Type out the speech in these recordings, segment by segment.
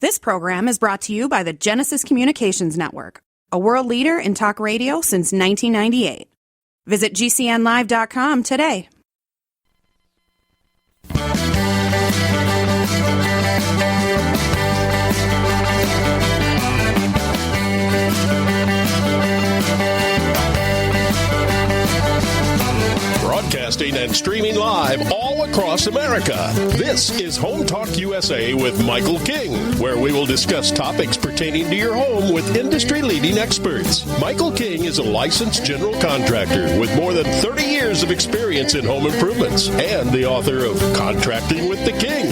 This program is brought to you by the Genesis Communications Network, a world leader in talk radio since 1998. Visit GCNlive.com today. Broadcasting and streaming live all across America. This is Home Talk USA with Michael King, where we will discuss topics pertaining to your home with industry-leading experts. Michael King is a licensed general contractor with more than 30 years of experience in home improvements and the author of Contracting with the King.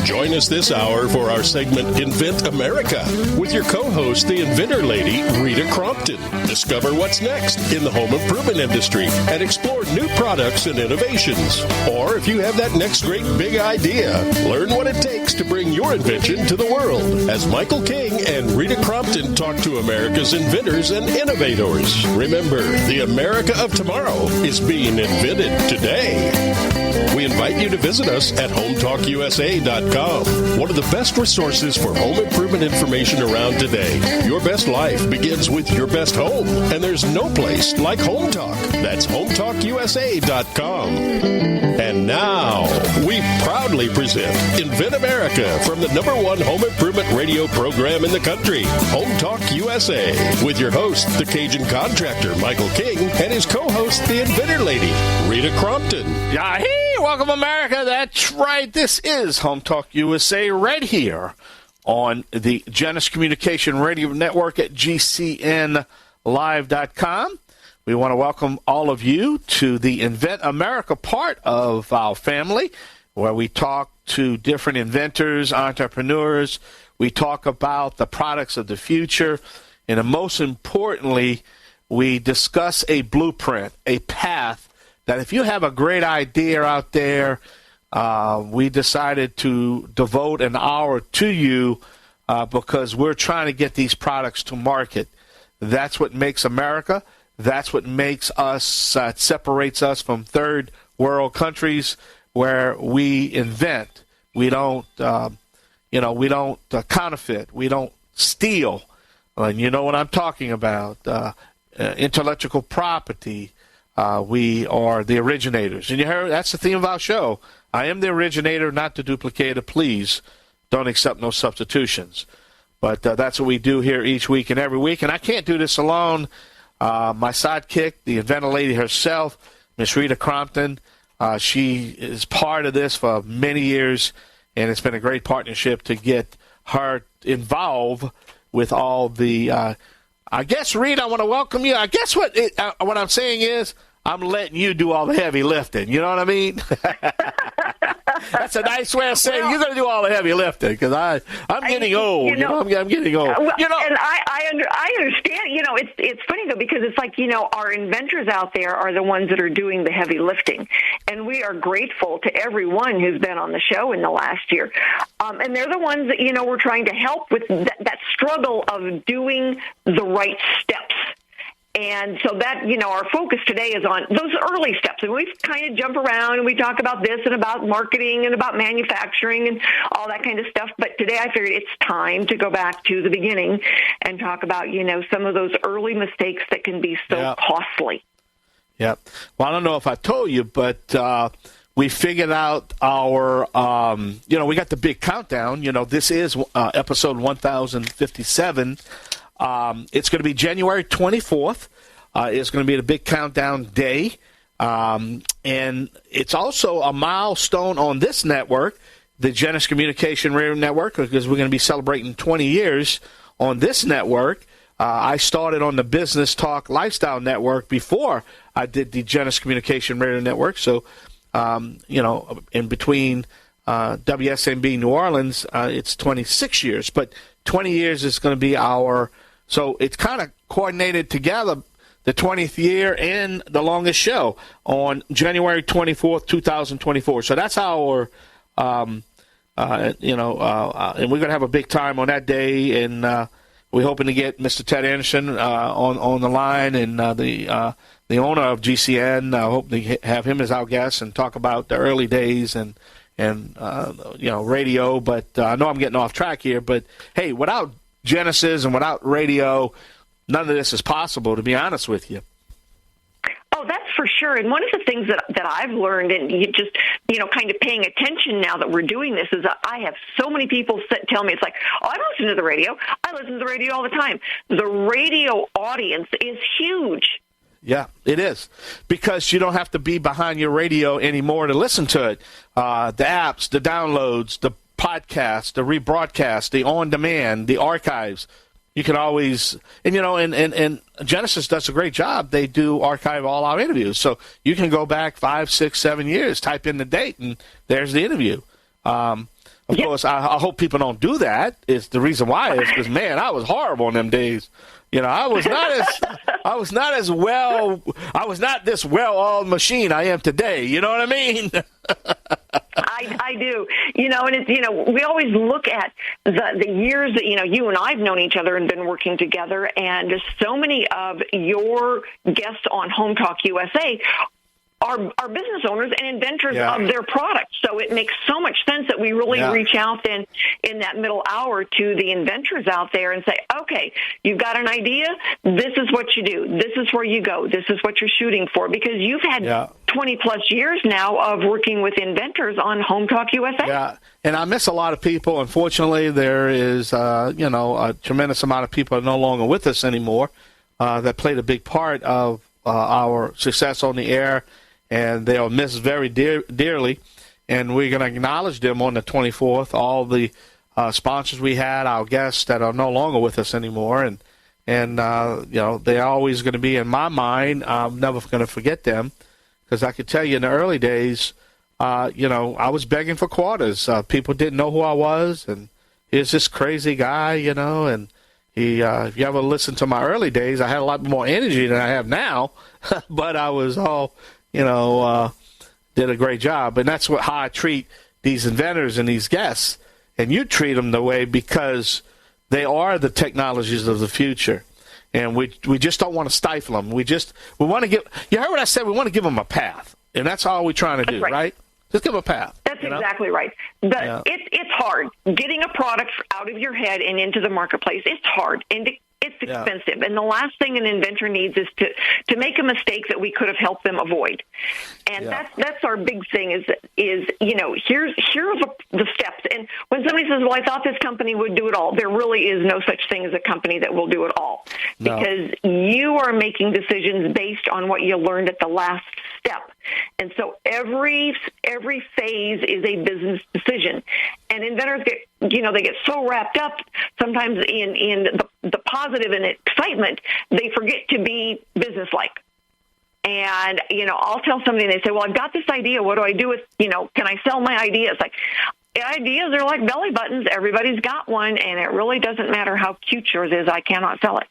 Join us this hour for our segment Invent America with your co-host, the inventor lady, Rita Crompton. Discover what's next in the home improvement industry and explore new products and innovations. Or if you have that next great big idea, learn what it takes to bring your invention to the world as Michael King and Rita Crompton talk to America's inventors and innovators. Remember, the America of tomorrow is being invented today. We invite you to visit us at HomeTalkUSA.com. One of the best resources for home improvement information around today. Your best life begins with your best home, and there's no place like Home Talk. That's HomeTalkUSA.com. And now, we proudly present Invent America from the #1 home improvement radio program in the country, Home Talk USA, with your host, the Cajun contractor, Michael King, and his co-host, the inventor lady, Rita Crompton. Yahoo! Welcome, America. That's right. This is Home Talk USA right here on the Genesis Communication Radio Network at GCNlive.com. We want to welcome all of you to the Invent America part of our family, where we talk to different inventors, entrepreneurs. We talk about the products of the future. And most importantly, we discuss a blueprint, a path that if you have a great idea out there, we decided to devote an hour to you because we're trying to get these products to market. That's what makes America. That's what makes us, separates us from third world countries where we invent. We don't, we don't counterfeit. We don't steal. And you know what I'm talking about. Intellectual property. We are the originators. And you heard that's the theme of our show. I am the originator, not the duplicator. Please don't accept no substitutions. But that's what we do here each week and every week. And I can't do this alone. My sidekick, the inventor lady herself, Miss Rita Crompton, she is part of this for many years, and it's been a great partnership to get her involved with all the I guess, Rita, I want to welcome you. I guess what I'm saying is I'm letting you do all the heavy lifting. You know what I mean? That's a nice way of saying you're going to do all the heavy lifting because I'm getting old. I'm getting old. And I understand. It's funny though because it's like our inventors out there are the ones that are doing the heavy lifting, and we are grateful to everyone who's been on the show in the last year. And they're the ones that we're trying to help with that struggle of doing the right steps. And so that, our focus today is on those early steps. And we kind of jump around and we talk about this and about marketing and about manufacturing and all that kind of stuff. But today I figured it's time to go back to the beginning and talk about, some of those early mistakes that can be so costly. Yeah. Well, I don't know if I told you, but we figured out our, we got the big countdown. This is episode 1057. It's going to be January 24th. It's going to be the big countdown day. And it's also a milestone on this network, the Genesis Communication Radio Network, because we're going to be celebrating 20 years on this network. I started on the Business Talk Lifestyle Network before I did the Genesis Communication Radio Network. So, in between WSMB New Orleans, it's 26 years. But 20 years is going to be so it's kind of coordinated together, the 20th year and the longest show on January 24th, 2024. So that's our, and we're going to have a big time on that day. And we're hoping to get Mr. Ted Anderson on the line and the owner of GCN. I hope to have him as our guest and talk about the early days and radio. But I know I'm getting off track here. But hey, without Genesis and without radio, none of this is possible, to be honest with you. Oh, that's for sure. And one of the things that I've learned, and you just, kind of paying attention now that we're doing this, is that I have so many people tell me, it's like, oh, I don't listen to the radio. I listen to the radio all the time. The radio audience is huge. Yeah, it is, because you don't have to be behind your radio anymore to listen to it. The apps, the downloads, the podcasts, the rebroadcast, the on-demand, the archives. You can always, and Genesis does a great job. They do archive all our interviews. So you can go back 5, 6, 7 years, type in the date, and there's the interview. Of course, I hope people don't do that. It's the reason why is because, man, I was horrible in them days. I was not this well-oiled machine I am today. You know what I mean? I do. And it's, we always look at the years that, you and I've known each other and been working together, and so many of your guests on Home Talk USA are business owners and inventors of their products. So it makes so much sense that we really reach out then in that middle hour to the inventors out there and say, okay, you've got an idea. This is what you do. This is where you go. This is what you're shooting for, because you've had 20 plus years now of working with inventors on Home Talk USA. Yeah. And I miss a lot of people. Unfortunately, there is, a tremendous amount of people are no longer with us anymore that played a big part of our success on the air. And they'll miss very dearly, and we're going to acknowledge them on the 24th. All the sponsors we had, our guests that are no longer with us anymore, and they're always going to be in my mind. I'm never going to forget them, because I could tell you in the early days, I was begging for quarters. People didn't know who I was, and here's this crazy guy, and he. If you ever listen to my early days, I had a lot more energy than I have now, but I was all. Did a great job. And that's how I treat these inventors and these guests. And you treat them the way, because they are the technologies of the future. And we just don't want to stifle them. We want to give, you heard what I said, we want to give them a path. And that's all we're trying to do, right? Just give them a path. That's exactly right. It's hard. Getting a product out of your head and into the marketplace, it's hard. And it's expensive. And the last thing an inventor needs is to make a mistake that we could have helped them avoid. And that's our big thing is here are the steps. And when somebody says, well, I thought this company would do it all, there really is no such thing as a company that will do it all. No. Because you are making decisions based on what you learned at the last step. And so every phase is a business decision. And inventors they get so wrapped up sometimes in the positive and excitement, they forget to be businesslike. And, I'll tell somebody, and they say, well, I've got this idea. What do I do with, can I sell my idea? It's like, ideas are like belly buttons. Everybody's got one, and it really doesn't matter how cute yours is. I cannot sell it.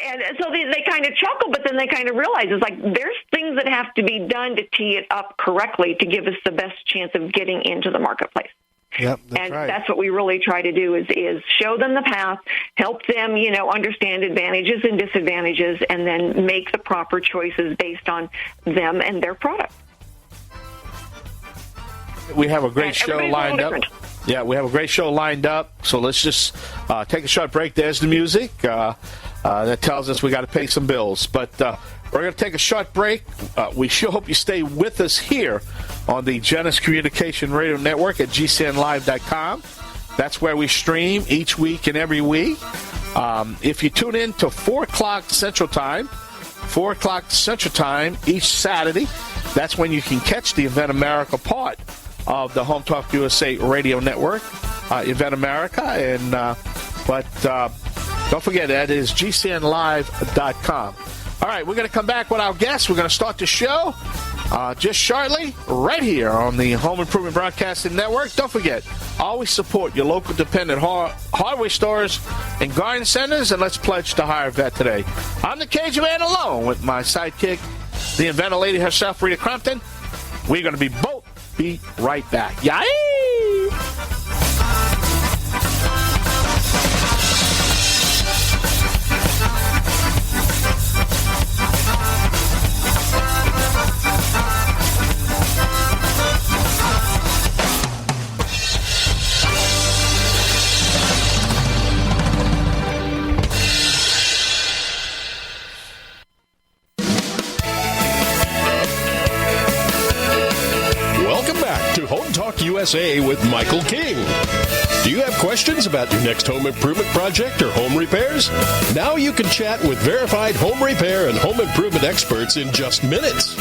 And so they kind of chuckle, but then they kind of realize it's like there's things that have to be done to tee it up correctly to give us the best chance of getting into the marketplace. Yep, that's right. That's what we really try to do is show them the path, help them, understand advantages and disadvantages, and then make the proper choices based on them and their product. We have a great show lined up. Yeah, we have a great show lined up. So let's just take a short break. There's the music that tells us we got to pay some bills. But we're going to take a short break. We sure hope you stay with us here on the Genesis Communication Radio Network at GCNlive.com. That's where we stream each week and every week. If you tune in to 4 o'clock Central Time each Saturday, that's when you can catch the Invent America part of the Home Talk USA Radio Network, Invent America. But don't forget, that is GCNlive.com. All right, we're going to come back with our guests. We're going to start the show just shortly right here on the Home Improvement Broadcasting Network. Don't forget, always support your local dependent hardware stores and garden centers, and let's pledge to hire a vet today. I'm the Cajun Man alone with my sidekick, the inventor lady herself, Rita Crumpton. We're going to be right back. Yay! Talk USA with Michael King. Do you have questions about your next home improvement project or home repairs? Now you can chat with verified home repair and home improvement experts in just minutes.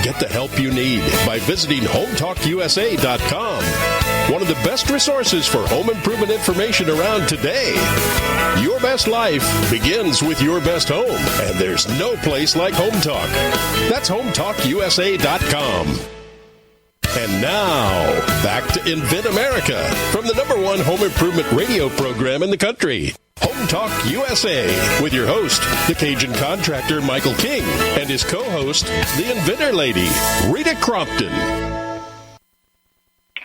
Get the help you need by visiting HomeTalkUSA.com. One of the best resources for home improvement information around today. Your best life begins with your best home, and there's no place like Home Talk. That's HomeTalkUSA.com. And now, back to Invent America from the #1 home improvement radio program in the country. Home Talk USA with your host, the Cajun contractor Michael King, and his co-host, the inventor lady, Rita Crompton.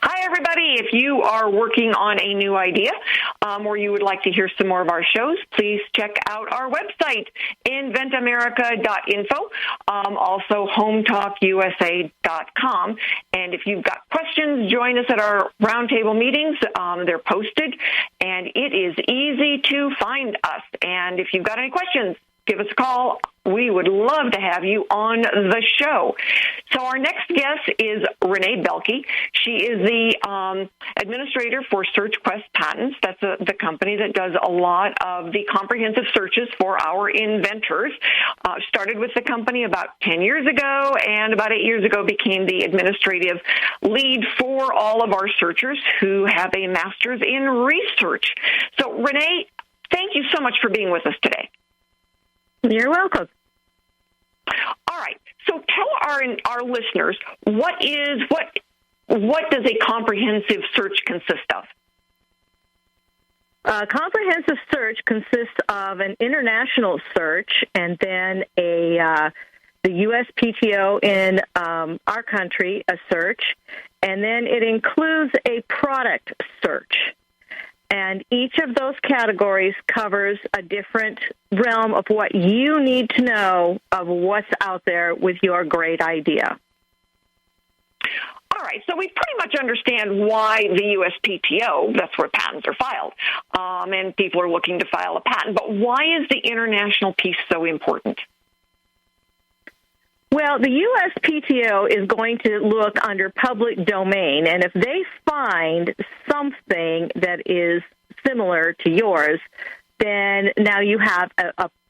Hi, everybody. If you are working on a new idea or you would like to hear some more of our shows, please check out our website, inventamerica.info, also HomeTalkUSA.com. And if you've got questions, join us at our roundtable meetings. They're posted, and it is easy to find us. And if you've got any questions, give us a call. We would love to have you on the show. So our next guest is Rennae Beilke. She is the administrator for SearchQuest Patents. That's the company that does a lot of the comprehensive searches for our inventors. Started with the company about 10 years ago, and about 8 years ago became the administrative lead for all of our searchers who have a master's in research. So Rennae, thank you so much for being with us today. You're welcome. All right. So tell our listeners what does a comprehensive search consist of? A comprehensive search consists of an international search and then the USPTO in our country, a search, and then it includes a product search. And each of those categories covers a different realm of what you need to know of what's out there with your great idea. All right, so we pretty much understand why the USPTO, that's where patents are filed, and people are looking to file a patent. But why is the international piece so important? Well, the USPTO is going to look under public domain, and if they find something that is similar to yours, then now you have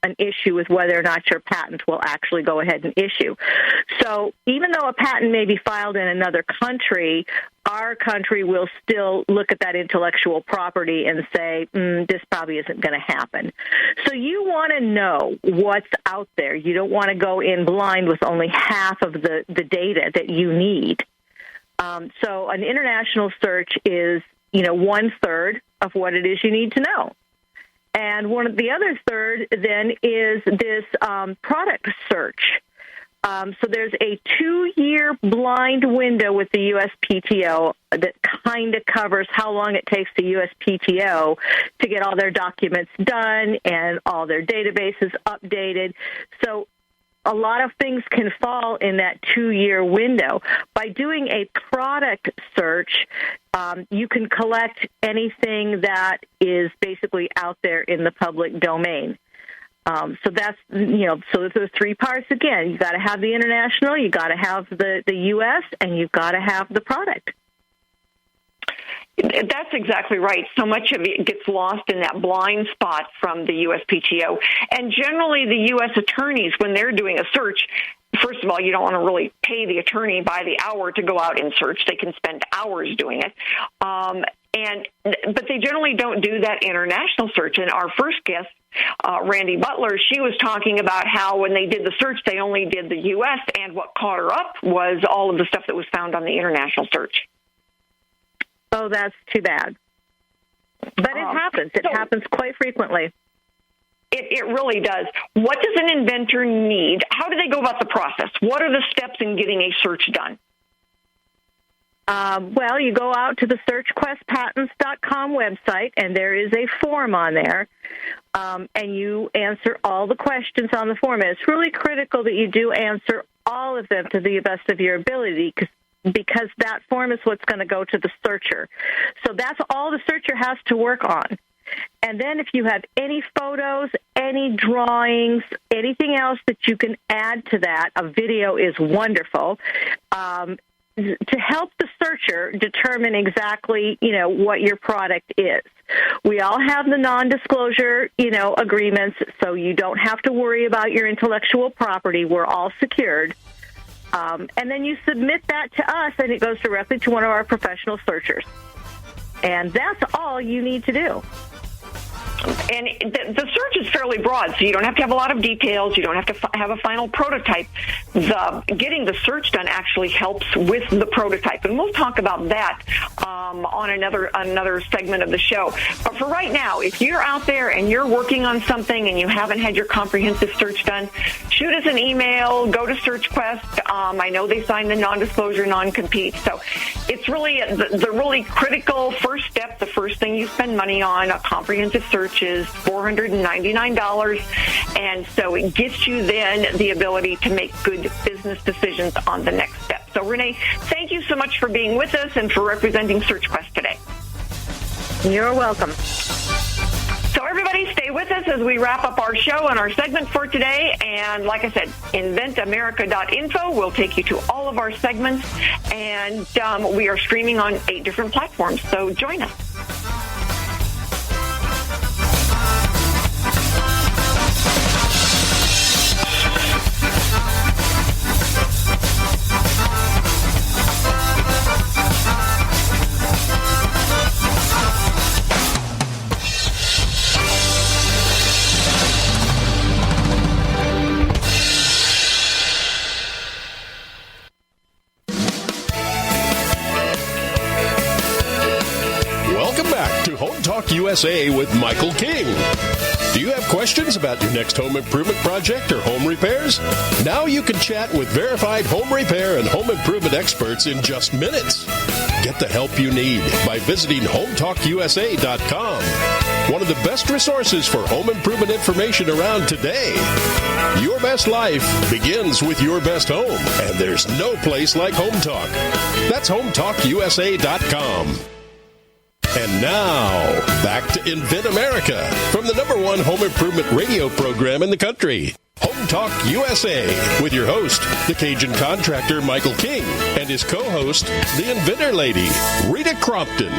an issue with whether or not your patent will actually go ahead and issue. So even though a patent may be filed in another country, our country will still look at that intellectual property and say, this probably isn't going to happen. So you want to know what's out there. You don't want to go in blind with only half of the data that you need. So an international search is, 1/3 of what it is you need to know. And the other third then is this product search. So there's a 2-year blind window with the USPTO that kind of covers how long it takes the USPTO to get all their documents done and all their databases updated. So a lot of things can fall in that 2-year window. By doing a product search, you can collect anything that is basically out there in the public domain. So that's, so there's 3 parts again. You've got to have the international, you've got to have the U.S., and you've got to have the product. That's exactly right. So much of it gets lost in that blind spot from the USPTO. And generally, the U.S. attorneys, when they're doing a search, first of all, you don't want to really pay the attorney by the hour to go out and search. They can spend hours doing it. But they generally don't do that international search. And our first guest, Randy Butler, she was talking about how when they did the search, they only did the U.S., and what caught her up was all of the stuff that was found on the international search. Oh, that's too bad. But it happens. It happens quite frequently. It really does. What does an inventor need? How do they go about the process? What are the steps in getting a search done? Well, you go out to the SearchQuestPatents.com website, and there is a form on there, and you answer all the questions on the form. And it's really critical that you do answer all of them to the best of your ability, because that form is what's going to go to the searcher. So that's all the searcher has to work on. And then if you have any photos, any drawings, anything else that you can add to that, a video is wonderful, to help the searcher determine exactly, what your product is. We all have the non-disclosure, agreements, so you don't have to worry about your intellectual property. We're all secured. And then you submit that to us, and it goes directly to one of our professional searchers. And that's all you need to do. And the search is fairly broad, so you don't have to have a lot of details. You don't have to have a final prototype. Getting the search done actually helps with the prototype, and we'll talk about that on another segment of the show. But for right now, if you're out there and you're working on something and you haven't had your comprehensive search done, shoot us an email. Go to SearchQuest. I know they signed the non-disclosure, non-compete, so it's really the really critical first step. The first thing you spend money on, a comprehensive search, is $499, and so it gets you then the ability to make good business decisions on the next step. So, Rennae, thank you so much for being with us and for representing SearchQuest today. You're welcome. So, everybody, stay with us as we wrap up our show and our segment for today. And like I said, inventamerica.info will take you to all of our segments, and we are streaming on 8 different platforms, so join us. USA with Michael King. Do you have questions about your next home improvement project or home repairs? Now you can chat with verified home repair and home improvement experts in just minutes. Get the help you need by visiting HomeTalkUSA.com. One of the best resources for home improvement information around today. Your best life begins with your best home, and there's no place like Home Talk. That's HomeTalkUSA.com. And now, back to Invent America from the #1 home improvement radio program in the country. Home Talk USA with your host, the Cajun contractor Michael King, and his co-host, the inventor lady, Rita Crompton.